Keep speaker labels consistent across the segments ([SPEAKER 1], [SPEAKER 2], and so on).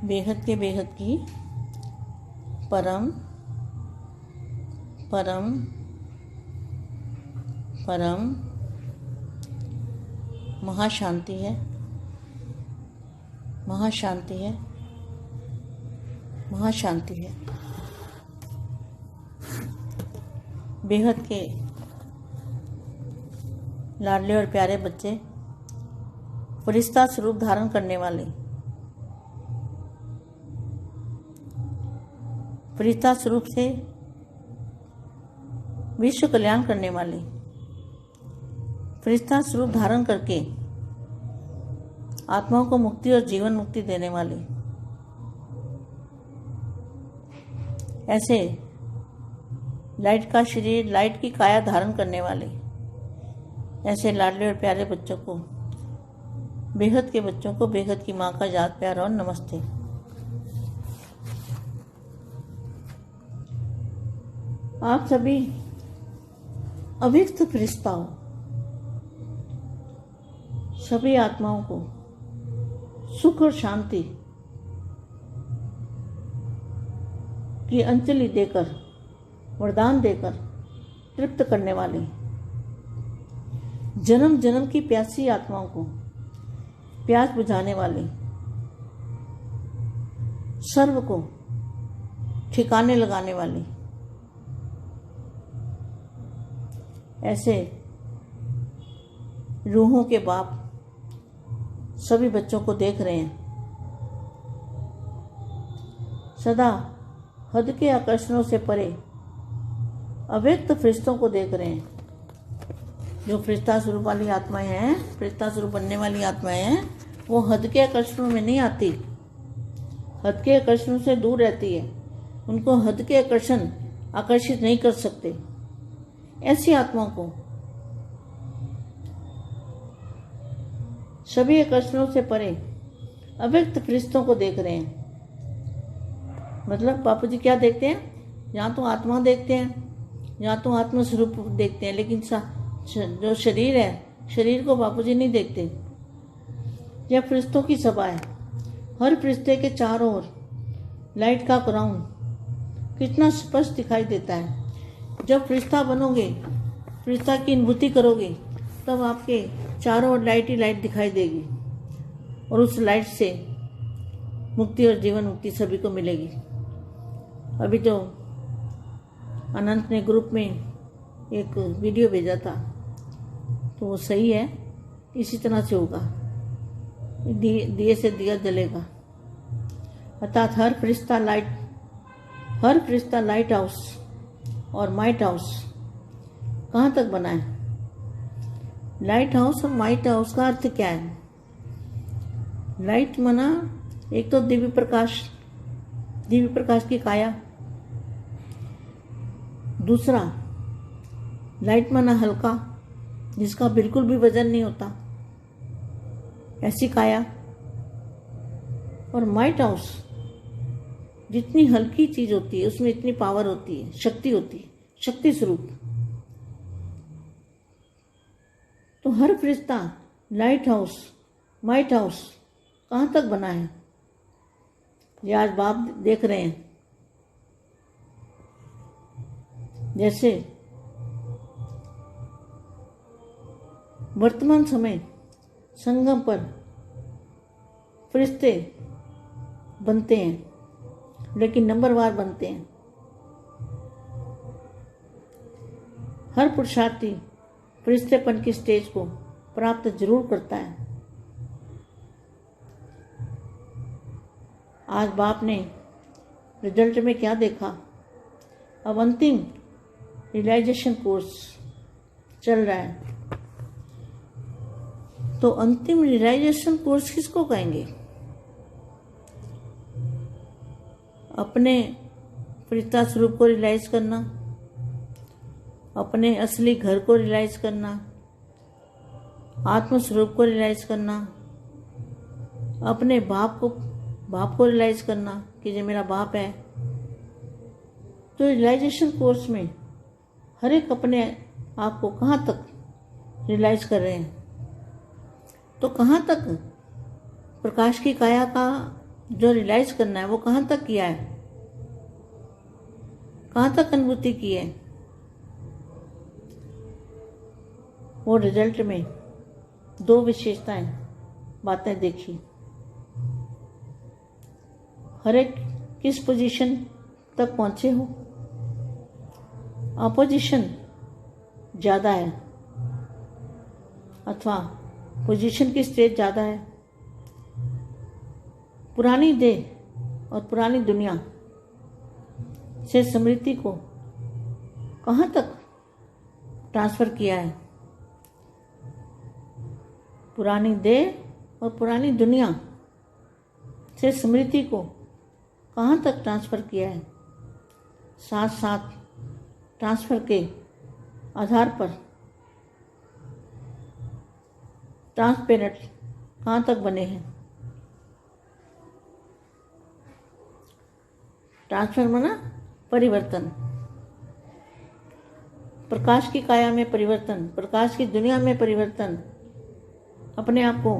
[SPEAKER 1] बेहद की परम परम परम महाशांति है, महाशांति है, महाशांति है। बेहद के लाडले और प्यारे बच्चे, फरिश्ता स्वरूप धारण करने वाले, फरिश्ता स्वरूप से विश्व कल्याण करने वाले, फरिश्ता स्वरूप धारण करके आत्माओं को मुक्ति और जीवन मुक्ति देने वाले, ऐसे लाइट का शरीर, लाइट की काया धारण करने वाले, ऐसे लाडले और प्यारे बच्चों को, बेहद के बच्चों को बेहद की माँ का याद, प्यार और नमस्ते। आप सभी अभिक्त फरिश्ताओं, सभी आत्माओं को सुख और शांति की अंजलि देकर, वरदान देकर तृप्त करने वाले, जन्म जन्म की प्यासी आत्माओं को प्यास बुझाने वाले, सर्व को ठिकाने लगाने वाले, ऐसे रूहों के बाप सभी बच्चों को देख रहे हैं। सदा हद के आकर्षणों से परे अव्यक्त फरिश्तों को देख रहे हैं। जो फरिश्ता स्वरूप वाली आत्माएं हैं, फरिश्ता स्वरूप बनने वाली आत्माएं हैं, वो हद के आकर्षणों में नहीं आती, हद के आकर्षणों से दूर रहती है। उनको हद के आकर्षण आकर्षित नहीं कर सकते। ऐसी आत्माओं को सभी आकर्षणों से परे अव्यक्त फरिश्तों को देख रहे हैं। मतलब बापू जी क्या देखते हैं? यहाँ तो आत्मा देखते हैं, यहाँ तो आत्म स्वरूप देखते हैं, लेकिन जो शरीर है, शरीर को बापू जी नहीं देखते। यह फरिश्तों की सभा है। हर फरिश्ते के चारों ओर लाइट का क्राउन कितना स्पष्ट दिखाई देता है। जब फरिश्ता बनोगे, फरिश्ता की अनुभूति करोगे, तब आपके चारों ओर लाइट ही लाइट दिखाई देगी और उस लाइट से मुक्ति और जीवन मुक्ति सभी को मिलेगी। अभी तो अनंत ने ग्रुप में एक वीडियो भेजा था, तो वो सही है। इसी तरह से होगा, दिए से दिया जलेगा। अर्थात हर फरिश्ता लाइट हाउस और माइट हाउस कहाँ तक बना है? लाइट हाउस और माइट हाउस का अर्थ क्या है? लाइट माना एक तो दिव्य प्रकाश की काया। दूसरा लाइट माना हल्का, जिसका बिल्कुल भी वजन नहीं होता, ऐसी काया। और माइट हाउस, जितनी हल्की चीज होती है उसमें इतनी पावर होती है, शक्ति होती है, शक्ति स्वरूप। तो हर फरिश्ता लाइट हाउस, माइट हाउस कहाँ तक बना है, ये आज बाप देख रहे हैं। जैसे वर्तमान समय संगम पर फरिश्ते बनते हैं, लेकिन नंबरवार बनते हैं। हर पुरुषार्थी फरिश्तेपन की स्टेज को प्राप्त जरूर करता है। आज बाप ने रिजल्ट में क्या देखा? अब अंतिम रियलाइजेशन कोर्स चल रहा है। तो अंतिम रियलाइजेशन कोर्स किसको कहेंगे? अपने फरिश्ता स्वरूप को रियलाइज करना, अपने असली घर को रियलाइज करना, आत्म स्वरूप को रियलाइज करना, अपने बाप को रियलाइज करना कि ये मेरा बाप है। तो रियलाइजेशन कोर्स में हर एक अपने आप को कहाँ तक रियलाइज कर रहे हैं, तो कहाँ तक प्रकाश की काया का जो रियलाइज करना है वो कहाँ तक किया है, कहाँ तक अनुभूति की है। वो रिजल्ट में 2 विशेषताएं बातें देखी। हर एक किस पोजीशन तक पहुंचे हो, अपोजिशन ज़्यादा है अथवा पोजीशन की स्टेज ज़्यादा है। पुरानी देह और पुरानी दुनिया से स्मृति को कहाँ तक ट्रांसफ़र किया है। पुरानी देह और पुरानी दुनिया से स्मृति को कहाँ तक ट्रांसफ़र किया है। साथ साथ ट्रांसफ़र के आधार पर ट्रांसपेरेंट कहाँ तक बने हैं। ट्रांसफर माना परिवर्तन, प्रकाश की काया में परिवर्तन, प्रकाश की दुनिया में परिवर्तन, अपने आप को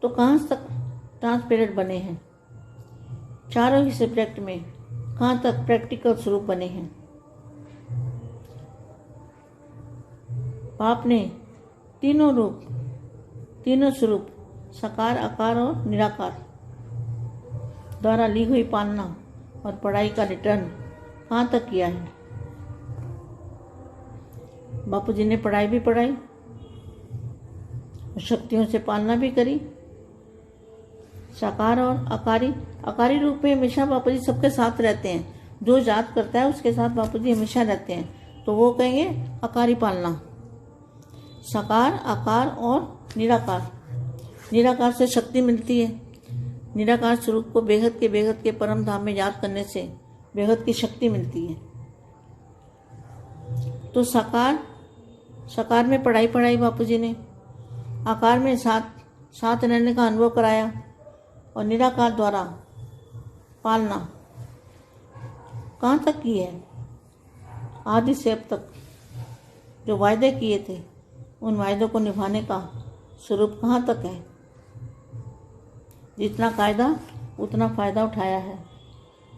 [SPEAKER 1] तो कहाँ तक ट्रांसपेरेंट बने हैं। चारों ही सब्जेक्ट में कहाँ तक प्रैक्टिकल स्वरूप बने हैं। बाप ने तीनों रूप, तीनों स्वरूप साकार, आकार और निराकार द्वारा ली हुई पालना और पढ़ाई का रिटर्न कहाँ तक किया है। बापू जी ने पढ़ाई भी पढ़ाई, शक्तियों से पालना भी करी। साकार और आकारी रूप में हमेशा बापू जी सबके साथ रहते हैं। जो याद करता है उसके साथ बापू जी हमेशा रहते हैं, तो वो कहेंगे आकारी पालना। साकार, आकार और निराकार। निराकार से शक्ति मिलती है। निराकार स्वरूप को बेहद के परम धाम में याद करने से बेहद की शक्ति मिलती है। तो साकार में पढ़ाई बापू जी ने, आकार में साथ रहने का अनुभव कराया और निराकार द्वारा पालना कहाँ तक की है। आदि से अब तक जो वायदे किए थे उन वायदों को निभाने का स्वरूप कहाँ तक है। जितना कायदा उतना फ़ायदा उठाया है।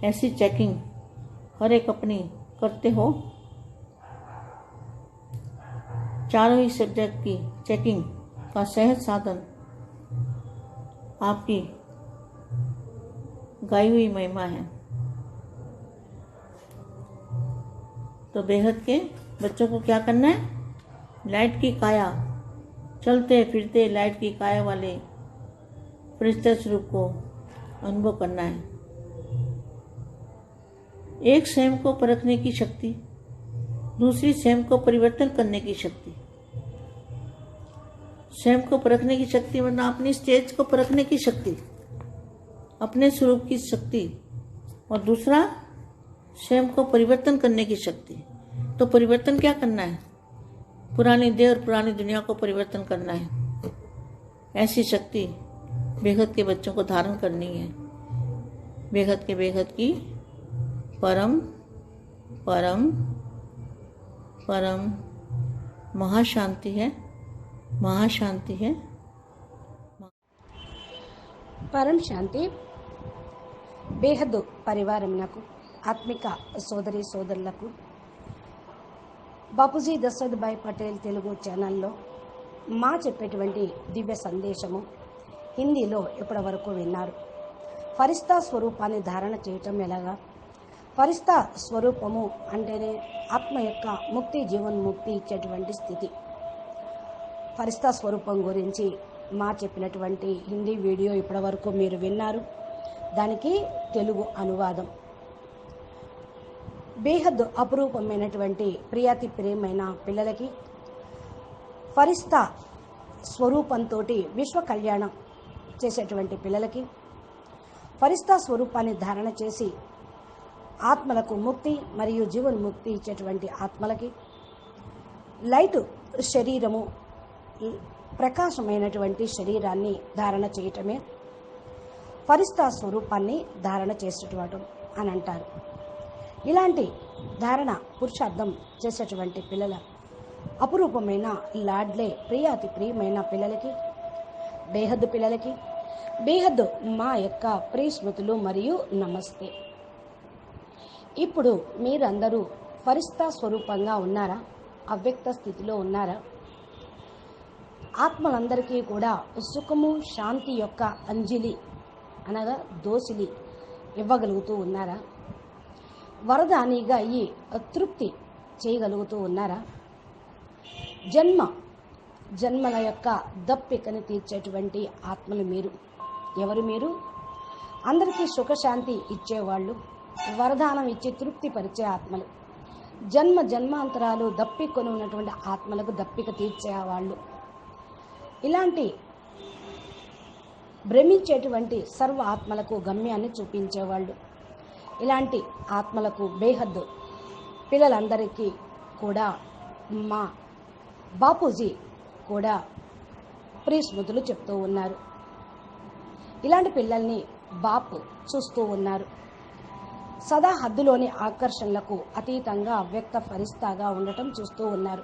[SPEAKER 1] ऐसी चेकिंग हर एक अपनी करते हो। चारों ही सब्जेक्ट की चेकिंग का सहज साधन आपकी गाई हुई महिमा है। तो बेहद के बच्चों को क्या करना है, लाइट की काया, चलते फिरते लाइट की काया वाले फरिश्ते स्वरूप को अनुभव करना है। एक स्वयं को परखने की शक्ति, दूसरी स्वयं को परिवर्तन करने की शक्ति। स्वयं को परखने की शक्ति मतलब अपनी स्टेज को परखने की शक्ति, अपने स्वरूप की शक्ति, और दूसरा स्वयं को परिवर्तन करने की शक्ति। तो परिवर्तन क्या करना है, पुरानी देह और पुरानी दुनिया को परिवर्तन करना है। ऐसी शक्ति बेहद के बच्चों को धारण करनी है। बेहद की परम परम परम महाशांति है, महाशांति है।
[SPEAKER 2] పరం శాంతి బేహద్దు పరివారమునకు ఆత్మిక సోదరి సోదరులకు బాపూజీ దశరథభాయ్ పటేల్ తెలుగు ఛానల్లో మా చెప్పేటువంటి దివ్య సందేశము హిందీలో ఇప్పటి వరకు విన్నారు. ఫరిస్తా స్వరూపాన్ని ధారణ చేయటం ఎలాగా? ఫరిస్తా స్వరూపము అంటేనే ఆత్మ యొక్క ముక్తి, జీవన్ముక్తి ఇచ్చేటువంటి స్థితి. ఫరిస్తా స్వరూపం గురించి మా చెప్పినటువంటి హిందీ వీడియో ఇప్పటి వరకు మీరు విన్నారు. దానికి తెలుగు అనువాదం. బేహద్ అపురూపమైనటువంటి ప్రియాతి ప్రియమైన పిల్లలకి ఫరిస్తా స్వరూపంతో విశ్వ కళ్యాణం చేసేటువంటి పిల్లలకి, ఫరిస్తా స్వరూపాన్ని ధారణ చేసి ఆత్మలకు ముక్తి మరియు జీవన్ముక్తి ఇచ్చేటువంటి ఆత్మలకి, లైట్ శరీరము, ప్రకాశమైనటువంటి శరీరాన్ని ధారణ చేయటమే ఫరిస్తా స్వరూపాన్ని ధారణ చేసేటవాడు అని అంటారు. ఇలాంటి ధారణ పురుషార్థం చేసేటువంటి పిల్లల అపురూపమైన లాడ్లే ప్రియాతి ప్రియమైన పిల్లలకి, బేహద్దు పిల్లలకి బేహద్ మా యొక్క ప్రియ స్మృతులు మరియు నమస్తే. ఇప్పుడు మీరందరూ ఫరిస్తా స్వరూపంగా ఉన్నారా? అవ్యక్త స్థితిలో ఉన్నారా? ఆత్మలందరికీ కూడా సుఖము శాంతి యొక్క అంజలి అనగా దోసిలి ఇవ్వగలుగుతూ ఉన్నారా? వరదానిగా ఈ తృప్తి చేయగలుగుతూ ఉన్నారా? జన్మల యొక్క దప్పికని తీర్చేటువంటి ఆత్మలు మీరు. ఎవరు మీరు? అందరికీ సుఖశాంతి ఇచ్చేవాళ్ళు, వరదానం ఇచ్చి తృప్తి పరిచే ఆత్మలు. జన్మాంతరాలు దప్పికొని ఉన్నటువంటి ఆత్మలకు దప్పిక తీర్చేవాళ్ళు. ఇలాంటి భ్రమించేటువంటి సర్వ ఆత్మలకు గమ్యాన్ని చూపించేవాళ్ళు. ఇలాంటి ఆత్మలకు బేహద్దు పిల్లలందరికీ కూడా మా బాపూజీ కూడా ప్రియ స్మృతులు చెప్తూ ఉన్నారు. ఇలాంటి పిల్లల్ని బాపు చూస్తూ ఉన్నారు. సదా హద్దులోని ఆకర్షణలకు అతీతంగా అవ్యక్త ఫరిస్తాగా ఉండటం చూస్తూ ఉన్నారు.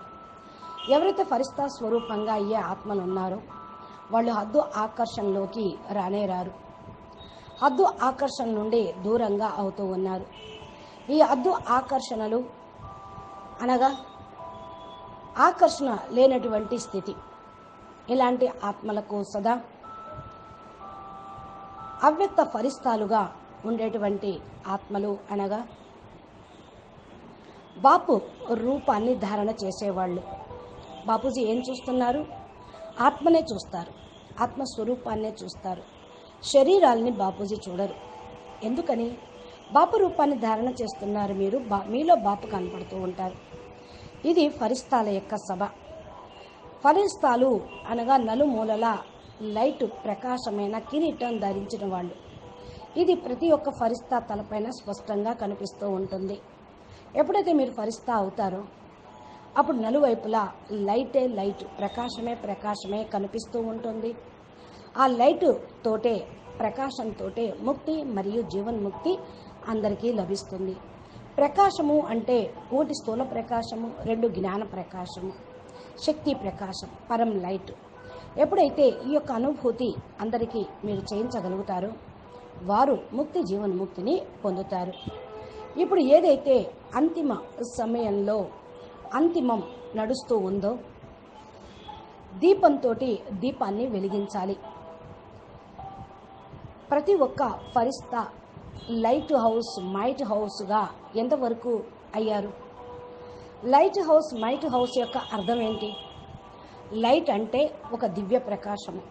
[SPEAKER 2] ఎవరైతే ఫరిస్తా స్వరూపంగా అయ్యే ఆత్మలు ఉన్నారో వాళ్ళు హద్దు ఆకర్షణలోకి రానే రారు. హద్దు ఆకర్షణ నుండి దూరంగా అవుతూ ఉన్నారు. ఈ హద్దు ఆకర్షణలు అనగా ఆకర్షణ లేనటువంటి స్థితి. ఇలాంటి ఆత్మలకు సదా అవ్యక్త ఫరిస్తాలుగా ఉండేటువంటి ఆత్మలు అనగా బాపు రూపాన్ని ధారణ చేసేవాళ్ళు. బాపూజీ ఏం చూస్తున్నారు? ఆత్మనే చూస్తారు, ఆత్మస్వరూపాన్నే చూస్తారు. శరీరాలని బాపూజీ చూడరు. ఎందుకని? బాపు రూపాన్ని ధారణ చేస్తున్నారు మీరు. మీలో బాపు కనపడుతూ ఉంటారు. ఇది ఫరిస్తాల యొక్క సభ. ఫరిస్తాలు అనగా నలుమూలల లైట్ ప్రకాశమైన కిరీటం ధరించిన వాళ్ళు. ఇది ప్రతి ఒక్క ఫరిస్తా తలపైన స్పష్టంగా కనిపిస్తూ ఉంటుంది. ఎప్పుడైతే మీరు ఫరిస్తా అవుతారో అప్పుడు నలువైపులా లైట్ ప్రకాశమే కనిపిస్తూ ఉంటుంది. ఆ లైట్ తోటే, ప్రకాశంతోటే ముక్తి మరియు జీవన్ముక్తి అందరికీ లభిస్తుంది. ప్రకాశము అంటే ఒకటి స్థూల ప్రకాశము, రెండు జ్ఞాన ప్రకాశము, శక్తి ప్రకాశం, పరం లైట్. ఎప్పుడైతే ఈ యొక్క అనుభూతి అందరికీ మీరు చేయించగలుగుతారో వారు ముక్తి జీవన్ముక్తిని పొందుతారు. ఇప్పుడు ఏదైతే అంతిమ సమయంలో అంతిమం నడుస్తూ ఉందో దీపంతో దీపాన్ని వెలిగించాలి. ప్రతి ఒక్క ఫరిస్తా లైట్ హౌస్ మైట్ హౌస్గా ఎంతవరకు అయ్యారు? లైట్ హౌస్ మైట్ హౌస్ యొక్క అర్థం ఏంటి? లైట్ అంటే ఒక దివ్య ప్రకాశము,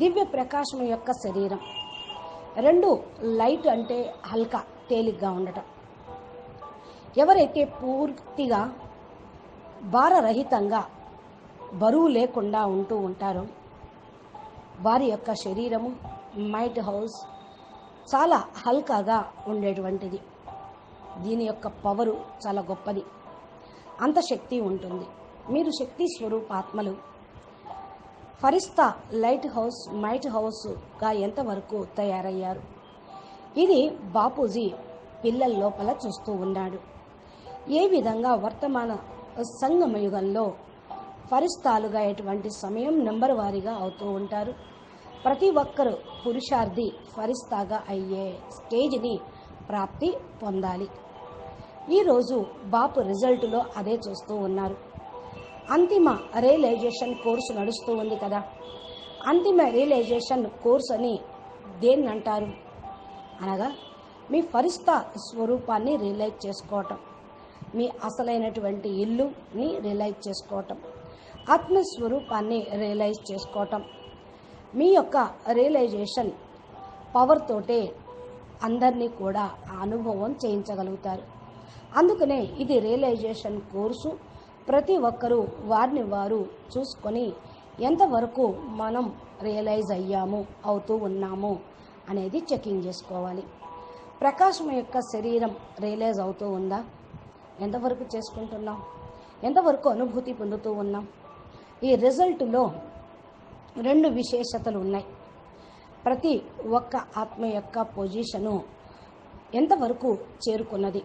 [SPEAKER 2] దివ్య ప్రకాశం యొక్క శరీరం. రెండు లైట్ అంటే హల్కా, తేలిగ్గా ఉండటం. ఎవరైతే పూర్తిగా భారరహితంగా బరువు లేకుండా ఉంటూ ఉంటారో వారి యొక్క శరీరము మైట్ హౌస్ చాలా హల్కాగా ఉండేటువంటిది. దీని యొక్క పవరు చాలా గొప్పది, అంత శక్తి ఉంటుంది. మీరు శక్తి స్వరూపాత్మలు. ఫరిస్తా లైట్ హౌస్ మైట్ హౌస్గా ఎంతవరకు తయారయ్యారు? ఇది బాపూజీ పిల్లల లోపల చూస్తూ ఉన్నాడు. ఏ విధంగా వర్తమాన సంగమయుగంలో ఫరిస్తాలుగా ఎటువంటి సమయం నెంబర్ వారీగా అవుతూ ఉంటారు. ప్రతి ఒక్కరూ పురుషార్థి ఫరిస్తాగా అయ్యే స్టేజ్ని ప్రాప్తి పొందాలి. ఈరోజు బాపు రిజల్ట్లో అదే చూస్తూ ఉన్నారు. అంతిమ రియలైజేషన్ కోర్సు నడుస్తూ ఉంది కదా. అంతిమ రియలైజేషన్ కోర్సు అని దేన్ని అంటారు? అనగా మీ ఫరిస్తా స్వరూపాన్ని రియలైజ్ చేసుకోవటం, మీ అసలైనటువంటి ఇల్లుని రియలైజ్ చేసుకోవటం, ఆత్మస్వరూపాన్ని రియలైజ్ చేసుకోవటం. మీ యొక్క రియలైజేషన్ పవర్ తోటే అందరినీ కూడా ఆ అనుభవం చేయించగలుగుతారు. అందుకనే ఇది రియలైజేషన్ కోర్సు. ప్రతి ఒక్కరూ వారిని వారు చూసుకొని ఎంతవరకు మనం రియలైజ్ అయ్యాము, అవుతూ ఉన్నాము అనేది చెకింగ్ చేసుకోవాలి. ప్రకాశం యొక్క శరీరం రియలైజ్ అవుతూ ఉందా? ఎంతవరకు చేసుకుంటున్నాం? ఎంతవరకు అనుభూతి పొందుతూ ఉన్నాం? ఈ రిజల్ట్లో రెండు విశేషతలు ఉన్నాయి. ప్రతి ఒక్క ఆత్మ యొక్క పొజిషను ఎంతవరకు చేరుకున్నది?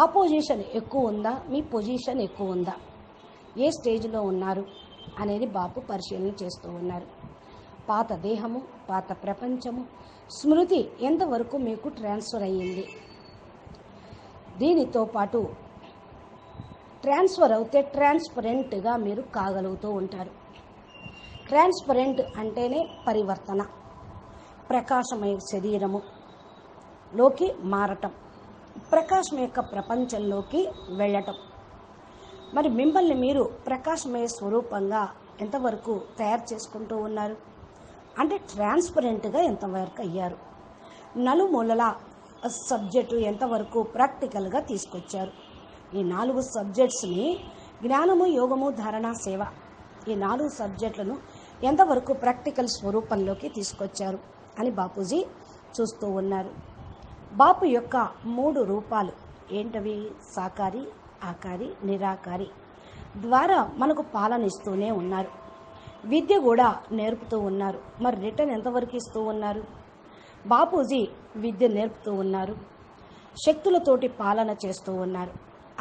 [SPEAKER 2] ఆ పొజిషన్ ఎక్కువ ఉందా? మీ పొజిషన్ ఎక్కువ ఉందా? ఏ స్టేజ్లో ఉన్నారు అనేది బాపు పరిశీలన చేస్తూ ఉన్నారు. పాత దేహము, పాత ప్రపంచము, స్మృతి ఎంతవరకు మీకు ట్రాన్స్ఫర్ అయ్యింది. దీనితో పాటు ట్రాన్స్ఫర్ అవుతే ట్రాన్స్పరెంట్గా మీరు కాగలుగుతూ ఉంటారు. ట్రాన్స్పరెంట్ అంటేనే పరివర్తన, ప్రకాశమయ శరీరములోకి మారటం, ప్రకాశం యొక్క ప్రపంచంలోకి వెళ్ళటం. మరి మిమ్మల్ని మీరు ప్రకాశమయ స్వరూపంగా ఎంతవరకు తయారు చేసుకుంటూ ఉన్నారు అంటే ట్రాన్స్పరెంట్గా ఎంతవరకు అయ్యారు. నలుమూలల సబ్జెక్టు ఎంతవరకు ప్రాక్టికల్గా తీసుకొచ్చారు. ఈ 4 సబ్జెక్ట్స్ని జ్ఞానము, యోగము, ధారణ, సేవ, ఈ 4 సబ్జెక్టులను ఎంతవరకు ప్రాక్టికల్ స్వరూపంలోకి తీసుకొచ్చారు అని బాపూజీ చూస్తూ ఉన్నారు. బాపు యొక్క 3 రూపాలు ఏంటవి? సాకారి, ఆకారి, నిరాకారి ద్వారా మనకు పాలన ఇస్తూనే ఉన్నారు. విద్య కూడా నేర్పుతూ ఉన్నారు. మరి రిటర్న్ ఎంతవరకు ఇస్తూ ఉన్నారు? బాపూజీ విద్య నేర్పుతూ ఉన్నారు, శక్తులతోటి పాలన చేస్తూ ఉన్నారు.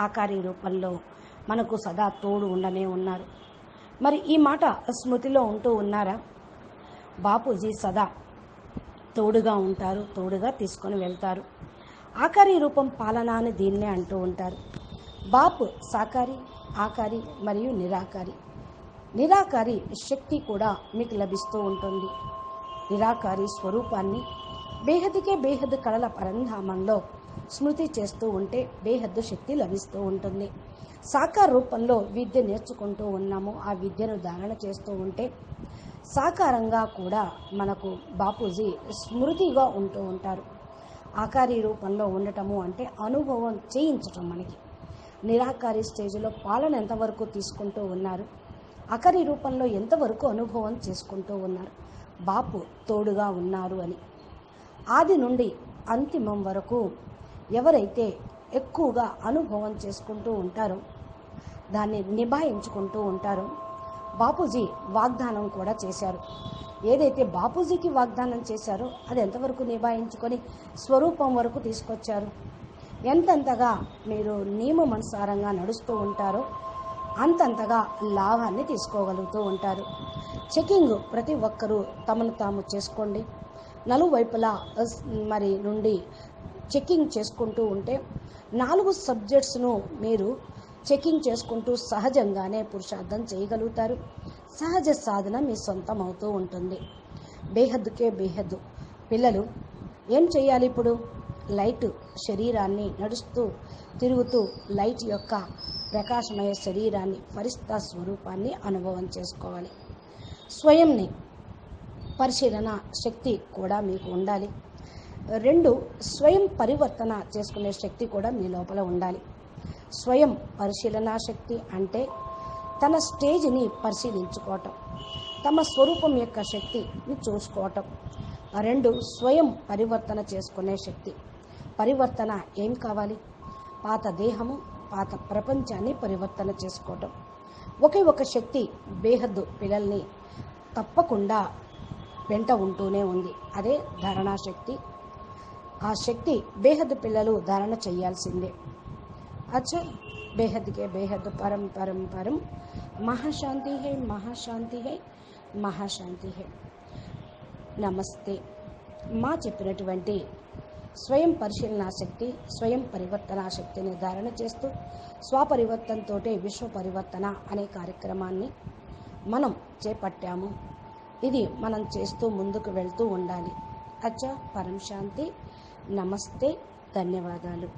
[SPEAKER 2] ఆకారి రూపంలో మనకు సదా తోడు ఉండనే ఉన్నారు. మరి ఈ మాట స్మృతిలో ఉంటూ ఉన్నారా? బాపూజీ సదా తోడుగా ఉంటారు, తోడుగా తీసుకొని వెళ్తారు. ఆకారి రూపం పాలన అని దీన్నే అంటూ ఉంటారు. బాపు సాకారి, ఆకారి మరియు నిరాకారి. నిరాకారి శక్తి కూడా మీకు లభిస్తూ ఉంటుంది. నిరాకారి స్వరూపాన్ని బేహద్దుకే బేహద్దు కళల పరంధామంలో స్మృతి చేస్తూ ఉంటే బేహద్దు శక్తి లభిస్తూ ఉంటుంది. సాకార రూపంలో విద్య నేర్చుకుంటూ ఉన్నాము, ఆ విద్యను ధారణ చేస్తూ ఉంటే సాకారంగా కూడా మనకు బాపూజీ స్మృతిగా ఉంటూ ఉంటారు. ఆకారి రూపంలో ఉండటము అంటే అనుభవం చేయించటం. మనకి నిరాకారి స్టేజ్లో పాలన ఎంతవరకు తీసుకుంటూ ఉన్నారు, ఆకారి రూపంలో ఎంతవరకు అనుభవం చేసుకుంటూ ఉన్నారు, బాపు తోడుగా ఉన్నారు అని. ఆది నుండి అంతిమం వరకు ఎవరైతే ఎక్కువగా అనుభవం చేసుకుంటూ ఉంటారో, దాన్ని నిభాయించుకుంటూ ఉంటారో, బాపూజీ వాగ్దానం కూడా చేశారు. ఏదైతే బాపూజీకి వాగ్దానం చేశారో అది ఎంతవరకు నిభాయించుకొని స్వరూపం వరకు తీసుకొచ్చారు. ఎంతెంతగా మీరు నియమమనుసారంగా నడుస్తూ ఉంటారో అంతంతగా లాభాన్ని తీసుకోగలుగుతూ ఉంటారు. చెకింగ్ ప్రతి ఒక్కరూ తమను తాము చేసుకోండి. నలువైపులా మరి నుండి చెకింగ్ చేసుకుంటూ ఉంటే 4 సబ్జెక్ట్స్ను మీరు చెకింగ్ చేసుకుంటూ సహజంగానే పురుషార్థం చేయగలుగుతారు. సహజ సాధన మీ సొంతం అవుతూ ఉంటుంది. బేహద్దుకే బేహద్దు పిల్లలు ఏం చేయాలి? ఇప్పుడు లైట్ శరీరాన్ని నడుస్తూ తిరుగుతూ లైట్ యొక్క ప్రకాశమయ శరీరాన్ని, ఫరిస్తా స్వరూపాన్ని అనుభవం చేసుకోవాలి. స్వయంని పరిశీలన శక్తి కూడా మీకు ఉండాలి. 2 స్వయం పరివర్తన చేసుకునే శక్తి కూడా మీ లోపల ఉండాలి. స్వయం పరిశీలనా శక్తి అంటే తన స్టేజ్ని పరిశీలించుకోవటం, తమ స్వరూపం యొక్క శక్తిని చూసుకోవటం. 2 స్వయం పరివర్తన చేసుకునే శక్తి. పరివర్తన ఏం కావాలి? పాత దేహము, పాత ప్రపంచాన్ని పరివర్తన చేసుకోవటం. ఒకే ఒక శక్తి బేహద్దు పిల్లల్ని తప్పకుండా వెంట ఉంటూనే ఉంది, అదే ధారణా శక్తి. ఆ శక్తి బేహద్దు పిల్లలు ధారణ చేయాల్సిందే. అచ్చా, బేహద్కే బేహద్ పరం పరం పరం, మహాశాంతి హై, మహాశాంతి హై, మహాశాంతి హై. నమస్తే. మా చెప్పినటువంటి స్వయం పరిశీలనా శక్తి, స్వయం పరివర్తనా శక్తిని ధారణ చేస్తూ స్వపరివర్తనతో విశ్వ పరివర్తన అనే కార్యక్రమాన్ని మనం చేపట్టాము. ఇది మనం చేస్తూ ముందుకు వెళ్తూ ఉండాలి. అచ్చా, పరం శాంతి. నమస్తే, ధన్యవాదాలు.